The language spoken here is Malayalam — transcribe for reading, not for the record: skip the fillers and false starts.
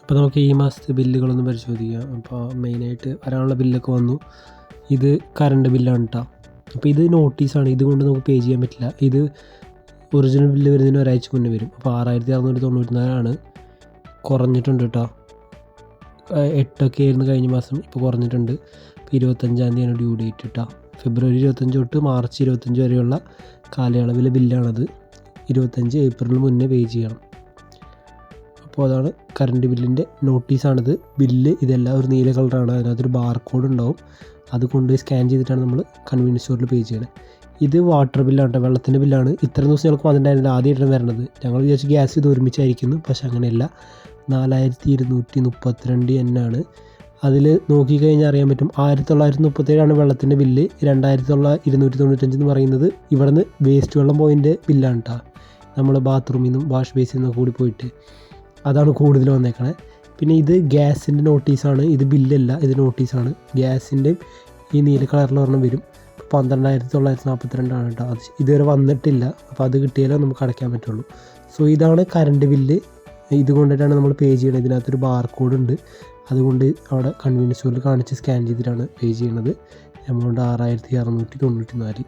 അപ്പോൾ നമുക്ക് ഈ മാസത്തെ ബില്ലുകളൊന്ന് പരിശോധിക്കാം. അപ്പോൾ മെയിനായിട്ട് വരാനുള്ള ബില്ലൊക്കെ വന്നു. ഇത് കറണ്ട് ബില്ലാണ് കേട്ടോ. അപ്പോൾ ഇത് നോട്ടീസാണ്, ഇതുകൊണ്ട് നമുക്ക് പേ ചെയ്യാൻ പറ്റില്ല. ഇത് ഒറിജിനൽ ബില്ല് വരുന്നതിന് ഒരാഴ്ച മുന്നേ വരും. അപ്പോൾ 6694 കുറഞ്ഞിട്ടുണ്ട് കേട്ടോ. 8 ആയിരുന്നു കഴിഞ്ഞ മാസം, ഇപ്പോൾ കുറഞ്ഞിട്ടുണ്ട്. ഇപ്പോൾ 25-ാം തീയതിയാണ് ഡ്യൂ ഡേറ്റ് കേട്ടോ. ഫെബ്രുവരി 25 തൊട്ട് മാർച്ച് 25 വരെയുള്ള കാലയളവിലെ ബില്ലാണത്. 25 ഏപ്രിൽ മുന്നേ പേ ചെയ്യണം. അപ്പോൾ അതാണ് കറണ്ട് ബില്ലിൻ്റെ നോട്ടീസാണിത്. ബില്ല് ഇതെല്ലാം ഒരു നീല കളറാണ്, അതിനകത്തൊരു ബാർകോഡ് ഉണ്ടാവും. അത് കൊണ്ട് സ്കാൻ ചെയ്തിട്ടാണ് നമ്മൾ കൺവീനിയൻസ് സ്റ്റോറിൽ പേ ചെയ്യണത്. ഇത് വാട്ടർ ബില്ലാണ് കേട്ടോ, വെള്ളത്തിൻ്റെ ബില്ലാണ്. ഇത്രയും ദിവസം ഞങ്ങൾക്ക് വന്നിട്ടുണ്ടായിരുന്നില്ല, ആദ്യമായിട്ടാണ് വരണത്. ഞങ്ങൾ വിചാരിച്ചു ഗ്യാസ് ഇത് ഒരുമിച്ചായിരിക്കുന്നു, പക്ഷെ അങ്ങനെയല്ല. 4232 എന്നാണ്. അതിൽ നോക്കിക്കഴിഞ്ഞാൽ അറിയാൻ പറ്റും. 1937 വെള്ളത്തിൻ്റെ ബില്ല്. 2295 എന്ന് പറയുന്നത് ഇവിടെ നിന്ന് വേസ്റ്റ് വെള്ളം പോയിൻ്റെ ബില്ലാണ് കേട്ടോ. നമ്മൾ ബാത്റൂമിൽ നിന്നും വാഷ് ബേസിൽ നിന്നും കൂടി പോയിട്ട് അതാണ് കൂടുതൽ വന്നേക്കണേ. പിന്നെ ഇത് ഗ്യാസിൻ്റെ നോട്ടീസാണ്, ഇത് ബില്ലല്ല, ഇത് നോട്ടീസാണ്. ഗ്യാസിൻ്റെയും ഈ നീല കളറിൽ ഒരെണ്ണം വരും. 12942 കേട്ടോ. അത് ഇതുവരെ വന്നിട്ടില്ല. അപ്പോൾ അത് കിട്ടിയാലേ നമുക്ക് അടയ്ക്കാൻ പറ്റുള്ളൂ. സോ ഇതാണ് കറണ്ട് ബില്ല്. ഇതുകൊണ്ടിട്ടാണ് നമ്മൾ പേ ചെയ്യണത്. ഇതിനകത്തൊരു ബാർകോഡ് ഉണ്ട്, അതുകൊണ്ട് അവിടെ കൺവീനിയൻസ് സ്റ്റോറിൽ കാണിച്ച് സ്കാൻ ചെയ്തിട്ടാണ് പേ ചെയ്യുന്നത്. എമൗണ്ട് 6694.